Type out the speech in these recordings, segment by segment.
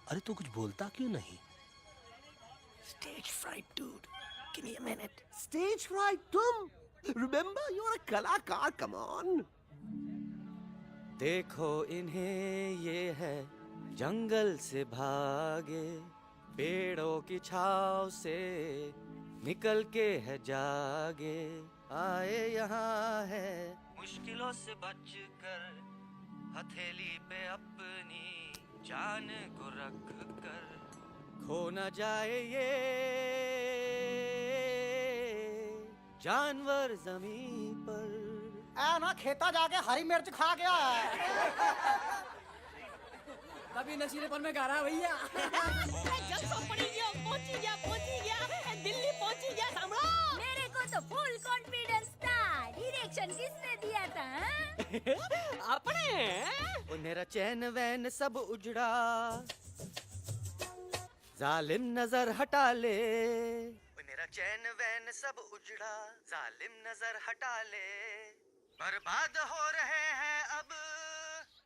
अरे तू कुछ बोलता क्यों नहीं? Stage fright, dude. Give me a minute. Stage fright, तुम? Remember, you're a कलाकार. Come on. देखो इन्हें, ये है जंगल से भागे, पेड़ों की छाव से निकल के है जागे, आए यहाँ है मुश्किलों से बचकर, हथेली पे अपनी जान को रख कर, खो न जाए ये जानवर जमीन पर। ना खेता जाके हरी मिर्च खा गया है। कभी नशीलेपन में गा रहा भैया। पहुंची गया, दिल्ली पहुंची गया, सामने। मेरे को तो फुल कॉन्फिडेंस था। डायरेक्शन किसने दिया था? अपने। मेरा चैन वैन सब उजड़ा, जालिम नजर हटा ले। मेरा चैन वैन सब उजड़ा, जालिम नजर हटा ले। बर्बाद हो रहे हैं अब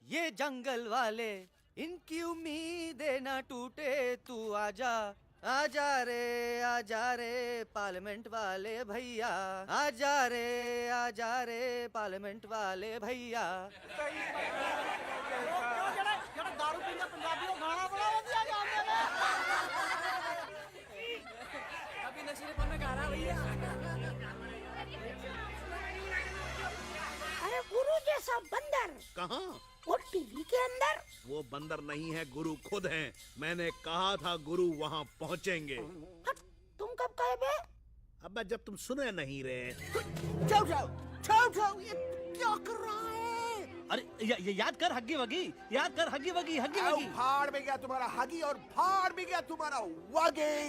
ये जंगल वाले, इनकी उम्मीदें ना टूटे, तू आजा आजा रे पार्लियामेंट वाले भैया, आजा रे पार्लियामेंट वाले भैया। दारू पीने पंजाबी को गाना बड़ा दिया जाने में। कभी नशीलेपन में गा रहा भैया। अरे गुरु जैसा बंदर कहाँ? वो टीवी के अंदर। वो बंदर नहीं है, गुरु खुद हैं। मैंने कहा था गुरु वहाँ पहुँचेंगे। तुम कब कहे बे? अबे जब तुम सुने नहीं रहे। जाओ, ये क्या कर रहा है? अरे ये याद कर हग्गी वगी, याद कर हग्गी वगी, हग्गी वगी। फाड़ भी गया तुम्हारा हगी और फाड़ भी गया तुम्हारा वगी।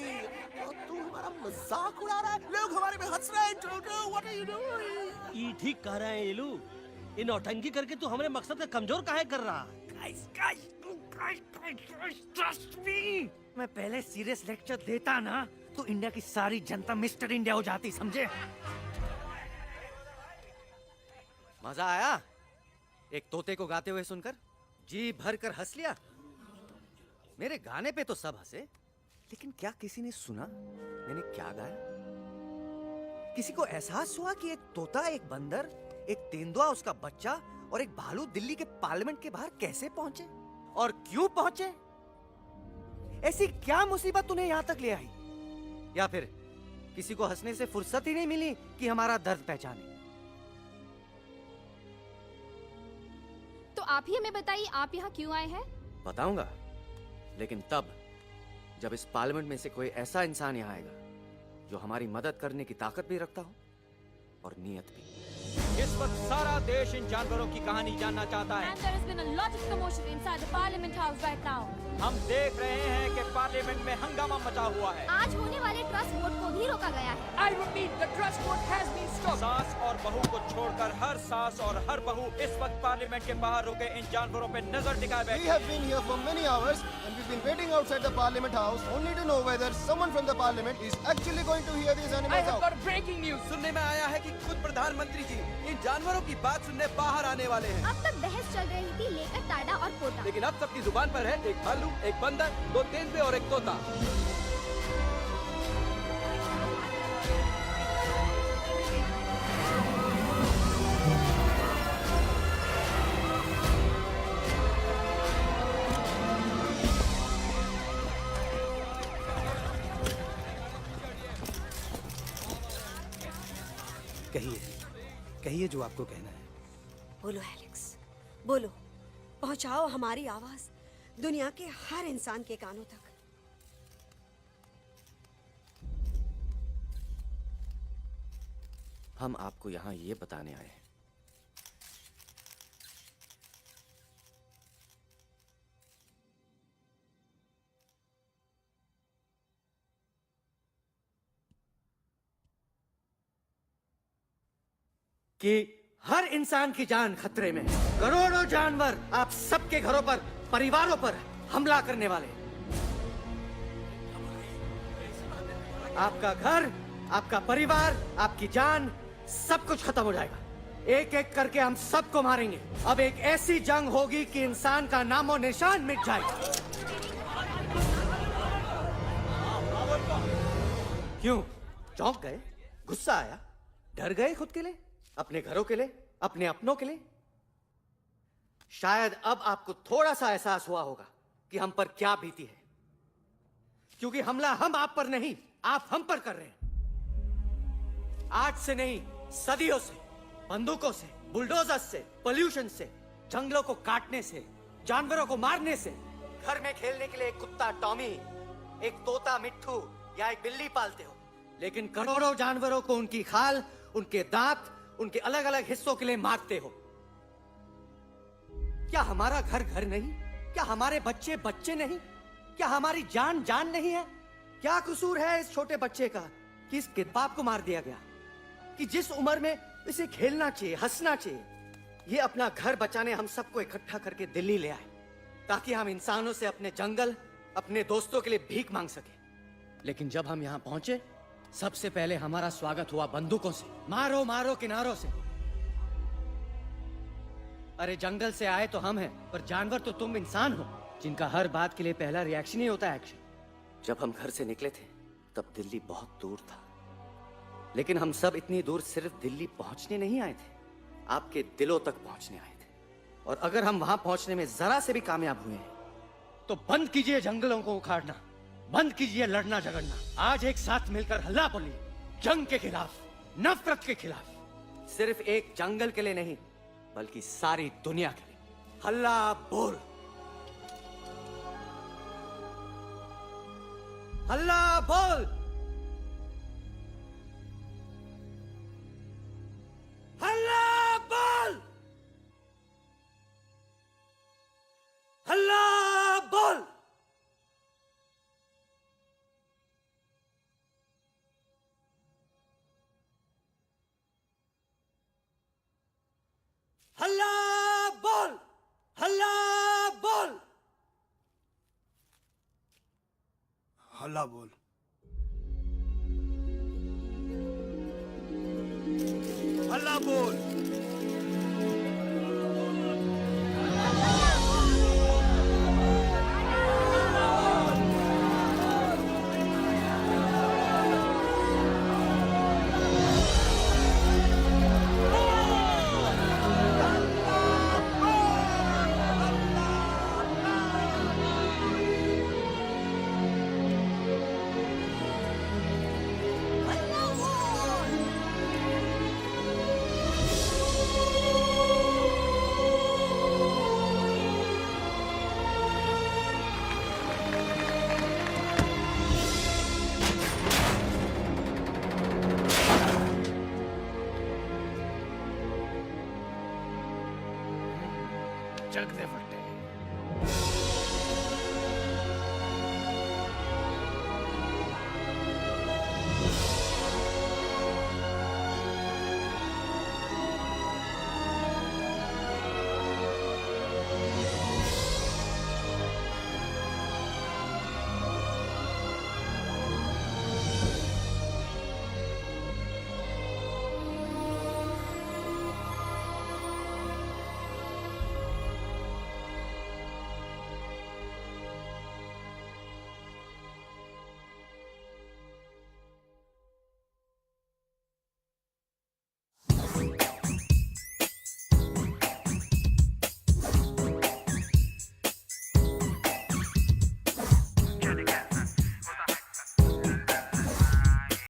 और तू हमारा मजाक उड़ा रहा है, लोग हमारे में हंस रहे हैं। टोटो, what are you doing? ये ठीक कह रहे हैं येलू। इन नौटंकी करके तू हमारे मकसद का कमजोर काहे कर रहा? ट्रस्ट मी, मैं पहले सीरियस लेक्चर देता ना तो इंडिया की सारी जनता मिस्टर इंडिया हो जाती, समझे? मजा आया एक तोते को गाते हुए सुनकर? जी भर कर हंस लिया। मेरे गाने पे तो सब हंसे, लेकिन क्या किसी ने सुना मैंने क्या गाया? किसी को एहसास हुआ कि एक तोता, एक बंदर, एक तेंदुआ, उसका बच्चा और एक भालू दिल्ली के पार्लियामेंट के बाहर कैसे पहुंचे और क्यों पहुंचे? ऐसी क्या मुसीबत उन्हें यहां तक ले आई? या फिर किसी को हंसने से फुर्सत ही नहीं मिली कि हमारा दर्द पहचाने? तो आप ही हमें बताइए, आप यहाँ क्यों आए हैं? बताऊंगा, लेकिन तब जब इस पार्लियामेंट में से कोई ऐसा इंसान यहाँ आएगा जो हमारी मदद करने की ताकत भी रखता हो और नीयत भी। इस वक्त सारा देश इन जानवरों की कहानी जानना चाहता है। And there has been a lot of commotion inside the Parliament House right now. हम देख रहे हैं कि पार्लियामेंट में हंगामा मचा हुआ है। आज होने वाले ट्रस्ट वोट को भी रोका गया है। I repeat, the trust vote has been stopped. सास और बहू को छोड़कर हर सास और हर बहू इस वक्त पार्लियामेंट के बाहर रुके इन जानवरों पे नजर टिकाए बैठे। We have been here for many hours and we've been waiting outside the Parliament House only to know whether someone from the Parliament is actually going to hear these animals I have out. got breaking news. सुनने में आया है कि खुद प्रधानमंत्री जी इन जानवरों की बात सुनने बाहर आने वाले हैं। अब तक बहस चल रही थी लेकर टाडा और पोटा, लेकिन अब सबकी जुबान पर है एक भालू, एक बंदर, दो तेंदुए और एक तोता। कहिए जो आपको कहना है। बोलो एलेक्स, बोलो। पहुंचाओ हमारी आवाज दुनिया के हर इंसान के कानों तक। हम आपको यहाँ ये बताने आए हैं कि हर इंसान की जान खतरे में है। करोड़ों जानवर आप सबके घरों पर, परिवारों पर हमला करने वाले हैं। आपका घर, आपका परिवार, आपकी जान, सब कुछ खत्म हो जाएगा। एक एक करके हम सबको मारेंगे। अब एक ऐसी जंग होगी कि इंसान का नामो निशान मिट जाएगा। क्यों? चौंक गए? गुस्सा आया? डर गए खुद के लिए, अपने घरों के लिए, अपने अपनों के लिए? शायद अब आपको थोड़ा सा एहसास हुआ होगा कि हम पर क्या बीती है, क्योंकि हमला हम आप पर नहीं, आप हम पर कर रहे हैं। आज से नहीं, सदियों से, बंदूकों से, बुलडोजर से, पोल्यूशन से, जंगलों को काटने से, जानवरों को मारने से। घर में खेलने के लिए एक कुत्ता टॉमी, एक तोता मिट्ठू या एक बिल्ली पालते हो, लेकिन करोड़ों जानवरों को उनकी खाल, उनके दांत, उनके अलग अलग हिस्सों के लिए मारते हो। क्या हमारा घर घर नहीं? क्या हमारे बच्चे बच्चे नहीं? क्या हमारी जान जान नहीं है? क्या कसूर है इस छोटे बच्चे का कि इसके बाप को मार दिया गया, कि जिस उम्र में इसे खेलना चाहिए, हंसना चाहिए? ये अपना घर बचाने हम सबको इकट्ठा करके दिल्ली ले आए ताकि हम इंसानों से अपने जंगल, अपने दोस्तों के लिए भीख मांग सके। लेकिन जब हम यहाँ पहुंचे, सबसे पहले हमारा स्वागत हुआ बंदूकों से, मारो मारो किनारों से। अरे जंगल से आए तो हम हैं, पर जानवर तो तुम इंसान हो, जिनका हर बात के लिए पहला रिएक्शन ही होता है एक्शन। जब हम घर से निकले थे तब दिल्ली बहुत दूर था, लेकिन हम सब इतनी दूर सिर्फ दिल्ली पहुंचने नहीं आए थे, आपके दिलों तक पहुंचने आए थे। और अगर हम वहां पहुंचने में जरा से भी कामयाब हुए हैं तो बंद कीजिए जंगलों को उखाड़ना, बंद कीजिए लड़ना झगड़ना। आज एक साथ मिलकर हल्ला बोलिए, जंग के खिलाफ, नफरत के खिलाफ। सिर्फ एक जंगल के लिए नहीं, बल्कि सारी दुनिया के लिए। हल्ला बोल, हल्ला बोल, हल्ला बोल, हल्ला बोल। हल्ला बोल, हल्ला बोल, हल्ला बोल। हल्ला बोल। जग दे